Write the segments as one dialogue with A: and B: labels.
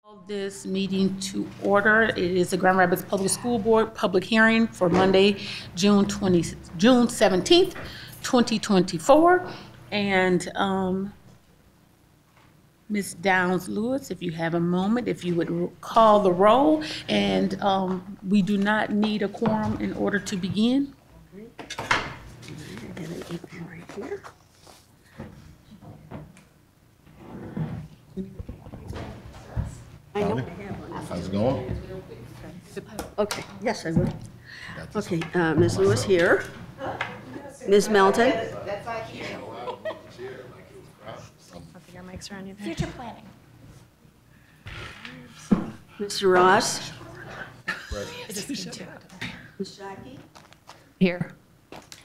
A: Call this meeting to order. It is the Grand Rapids Public School Board public hearing for Monday, June 17th, 2024. And Ms. Downs Lewis, if you have a moment, if you would call the roll. And we do not need a quorum in order to begin.
B: I got an apron right here. I know I have one.
C: How's it going?
B: Okay, yes, I will. Okay, Ms. Lewis here. Ms. Melton.
D: I think our mics are on you there.
E: Future planning.
B: Mr. Ross.
E: Just need to.
B: Ms. Shockey.
D: Here.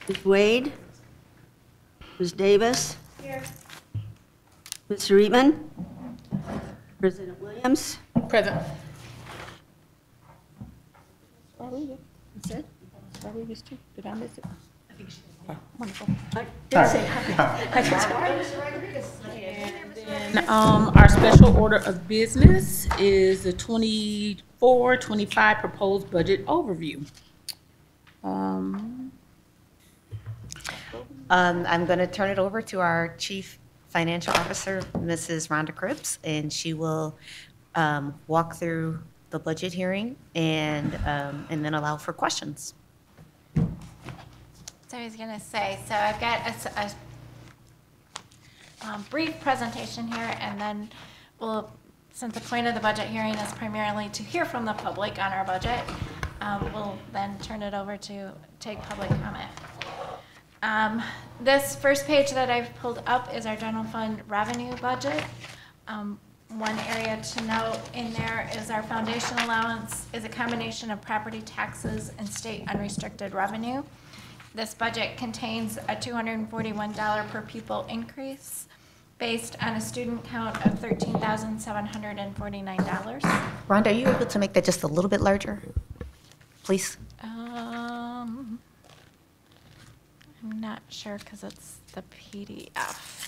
B: Ms. Wade. Ms. Davis.
E: Here.
B: Mr. Eatman. President Williams.
A: Present. That's it? Rodriguez too? Did I miss it? I think she did. Oh, wonderful.
B: I did say hi.
A: And our special order of business is the 24-25 proposed budget overview.
E: I'm going to turn it over to our Chief Financial Officer, Mrs. Rhonda Cripps, and she will walk through the budget hearing and then allow for questions.
F: So I was going to say, so I've got a brief presentation here, and then we'll, since the point of the budget hearing is primarily to hear from the public on our budget, we'll then turn it over to take public comment. This first page that I've pulled up is our general fund revenue budget. One area to note in there is our foundation allowance is a combination of property taxes and state unrestricted revenue. This budget contains a $241 per pupil increase based on a student count of $13,749.
E: Rhonda, are you able to make that just a little bit larger, please?
F: I'm not sure because it's the PDF.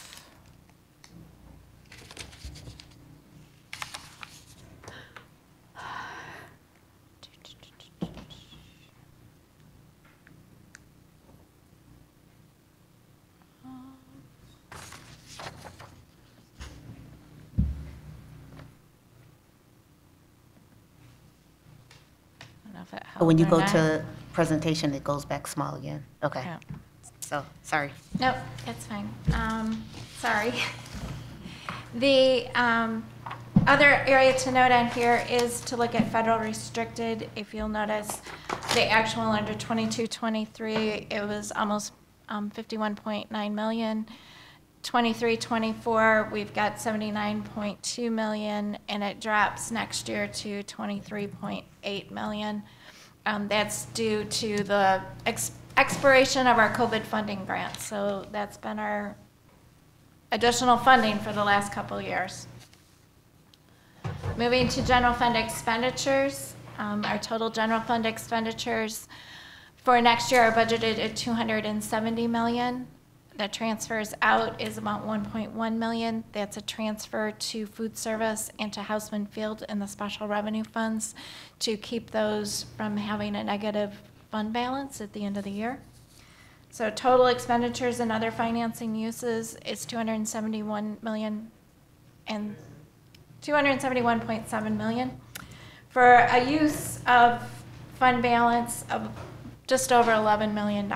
E: But when you go to presentation, it goes back small again. Okay.
F: Yeah.
E: So, sorry.
F: Nope, it's fine. Sorry. The other area to note on here is to look at federal restricted. If you'll notice, the actual under 22-23, it was almost 51.9 million. 23-24, we've got 79.2 million, and it drops next year to 23.8 million. That's due to the expiration of our COVID funding grant. So that's been our additional funding for the last couple years. Moving to general fund expenditures, our total general fund expenditures for next year are budgeted at 270 million. The transfers out is about 1.1 million. That's a transfer to food service and to Houseman Field in the special revenue funds to keep those from having a negative fund balance at the end of the year. So total expenditures and other financing uses is 271 million and 271.7 million for a use of fund balance of just over $11 million.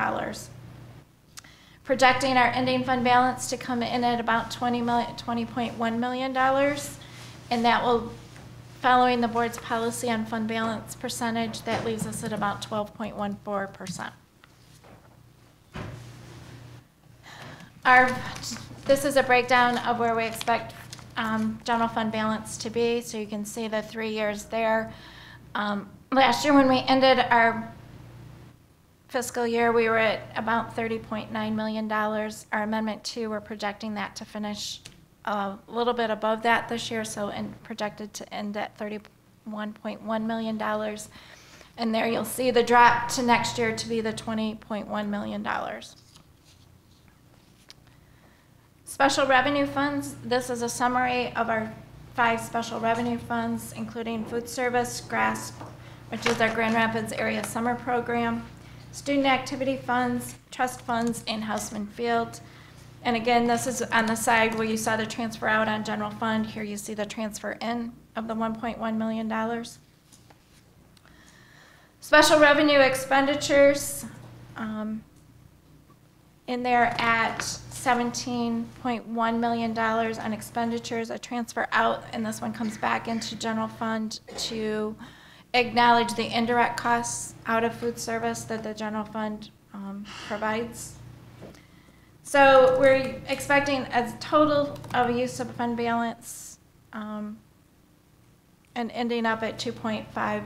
F: Projecting our ending fund balance to come in at about $20.1 million, and that will, following the board's policy on fund balance percentage, that leaves us at about 12.14%. This is a breakdown of where we expect general fund balance to be, so you can see the 3 years there. Last year when we ended our fiscal year, we were at about $30.9 million. Our Amendment 2, we're projecting that to finish a little bit above that this year, so projected to end at $31.1 million. And there you'll see the drop to next year to be the $20.1 million. Special revenue funds, this is a summary of our 5 special revenue funds, including food service, GRASP, which is our Grand Rapids Area Summer Program, student activity funds, trust funds, and Houseman Field. And again, this is on the side where you saw the transfer out on general fund. Here you see the transfer in of the $1.1 million. Special revenue expenditures, in there at $17.1 million on expenditures, a transfer out, and this one comes back into general fund to acknowledge the indirect costs out of food service that the general fund provides. So we're expecting a total of use of fund balance and ending up at $2.5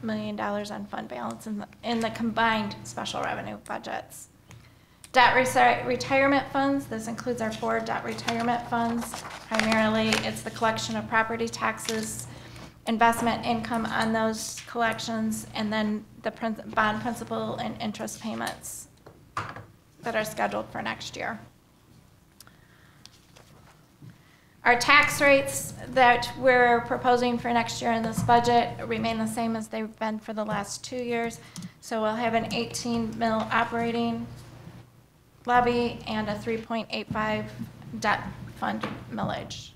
F: million on fund balance in the combined special revenue budgets. Debt retirement funds, this includes our 4 debt retirement funds. Primarily, it's the collection of property taxes, investment income on those collections, and then the bond principal and interest payments that are scheduled for next year. Our tax rates that we're proposing for next year in this budget remain the same as they've been for the last 2 years. So we'll have an 18 mil operating levy and a 3.85 debt fund millage.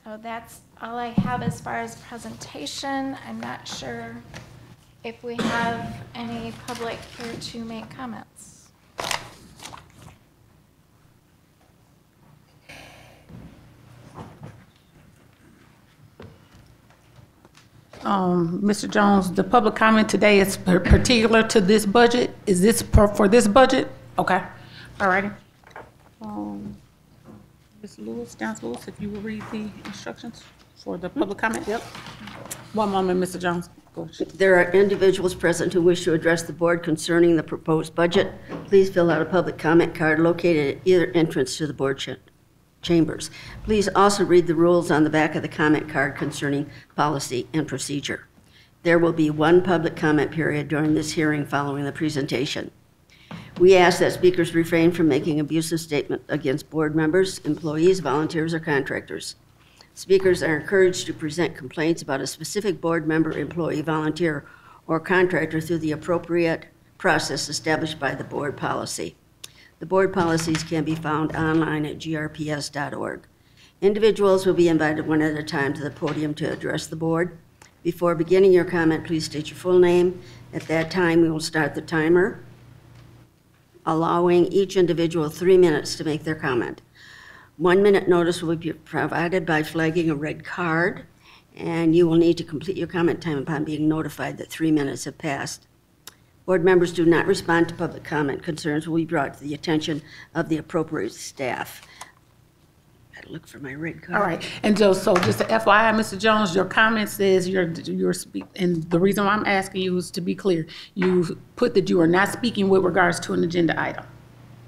F: So that's all I have as far as presentation. I'm not sure if we have any public here to make comments.
A: Mr. Jones, the public comment today is particular to this budget. Is this for this budget? Okay, all righty. Ms. Lewis, Dance Lewis, if you will read the instructions for the public comment.
B: Yep.
A: One moment, Mr. Jones. Go ahead.
B: There are individuals present who wish to address the board concerning the proposed budget. Please fill out a public comment card located at either entrance to the board chambers. Please also read the rules on the back of the comment card concerning policy and procedure. There will be 1 public comment period during this hearing following the presentation. We ask that speakers refrain from making abusive statements against board members, employees, volunteers, or contractors. Speakers are encouraged to present complaints about a specific board member, employee, volunteer, or contractor through the appropriate process established by the board policy. The board policies can be found online at grps.org. Individuals will be invited one at a time to the podium to address the board. Before beginning your comment, please state your full name. At that time, we will start the timer, allowing each individual 3 minutes to make their comment. 1 minute notice will be provided by flagging a red card, and you will need to complete your comment time upon being notified that 3 minutes have passed. Board members do not respond to public comment. Concerns will be brought to the attention of the appropriate staff. I gotta look for my red card.
A: All right, and so just to FYI, Mr. Jones, your comment says you're speaking, and the reason why I'm asking you is to be clear. You put that you are not speaking with regards to an agenda item.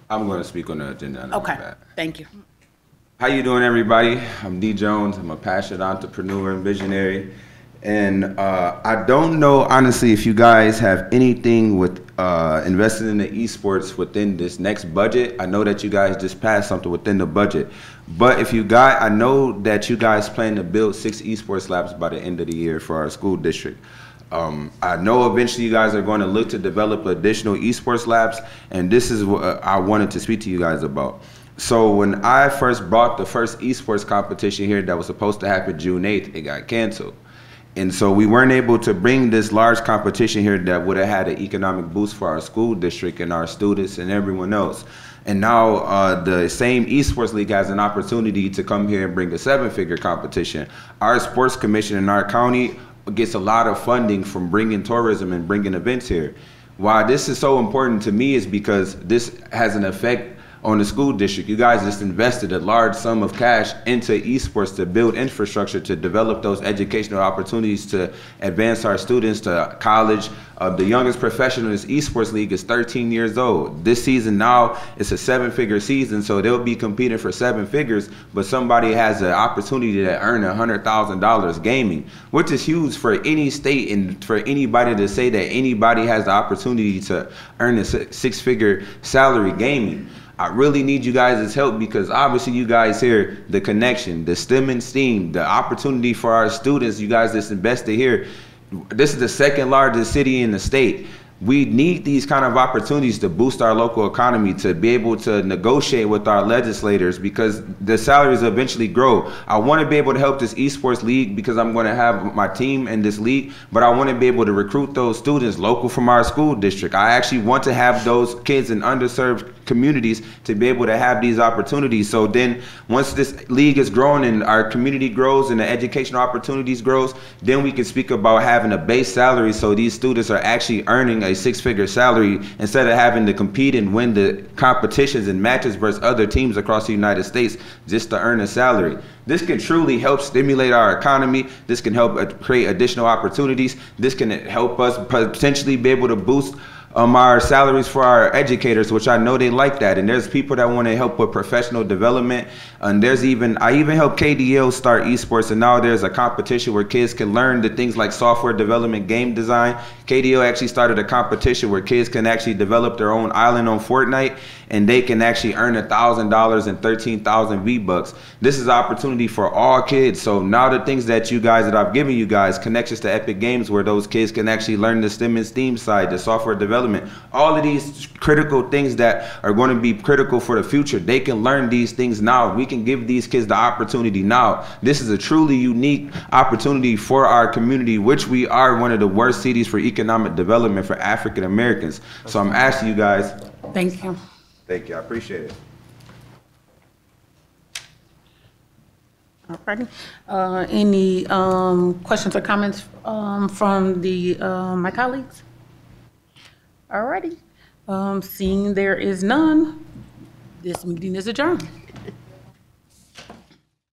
C: I'm going to speak on the agenda.
A: Okay, thank you.
C: How you doing, everybody? I'm D. Jones. I'm a passionate entrepreneur and visionary. And I don't know, honestly, if you guys have anything with investing in the esports within this next budget. I know that you guys just passed something within the budget. But if you got, I know that you guys plan to build 6 esports labs by the end of the year for our school district. I know eventually you guys are going to look to develop additional esports labs, and this is what I wanted to speak to you guys about. So when I first brought the first esports competition here that was supposed to happen June 8th, it got canceled. And so we weren't able to bring this large competition here that would have had an economic boost for our school district and our students and everyone else. And now the same esports league has an opportunity to come here and bring a 7-figure competition. Our sports commission in our county gets a lot of funding from bringing tourism and bringing events here. Why this is so important to me is because this has an effect on the school district. You guys just invested a large sum of cash into esports to build infrastructure, to develop those educational opportunities to advance our students to college. The youngest professional in this esports league is 13 years old. This season now, it's a 7-figure season, so they'll be competing for 7 figures, but somebody has an opportunity to earn $100,000 gaming, which is huge for any state and for anybody to say that anybody has the opportunity to earn a 6-figure salary gaming. I really need you guys' help because obviously you guys hear the connection, the STEM and STEAM, the opportunity for our students, you guys that's invested here. This is the second largest city in the state. We need these kind of opportunities to boost our local economy, to be able to negotiate with our legislators because the salaries eventually grow. I want to be able to help this esports league because I'm going to have my team in this league, but I want to be able to recruit those students local from our school district. I actually want to have those kids in underserved communities to be able to have these opportunities. So then once this league is growing and our community grows and the educational opportunities grows, then we can speak about having a base salary so these students are actually earning a six-figure salary instead of having to compete and win the competitions and matches versus other teams across the United States just to earn a salary. This can truly help stimulate our economy. This can help create additional opportunities. This can help us potentially be able to boost our salaries for our educators, which I know they like that. And there's people that want to help with professional development. And I even help KDL start esports, and now there's a competition where kids can learn the things like software development, game design. KDL actually started a competition where kids can actually develop their own island on Fortnite, and they can actually earn $1,000 and 13,000 V-Bucks. This is an opportunity for all kids. So now the things that I've given you guys, connections to Epic Games where those kids can actually learn the STEM and STEAM side, the software development, all of these critical things that are going to be critical for the future. They can learn these things now. We can give these kids the opportunity now. This is a truly unique opportunity for our community, which we are one of the worst cities for economic development for African Americans. So I'm asking you guys.
A: Thank you.
C: Thank you. I appreciate it.
A: All righty. Any questions or comments from my colleagues? All righty. Seeing there is none, this meeting is adjourned.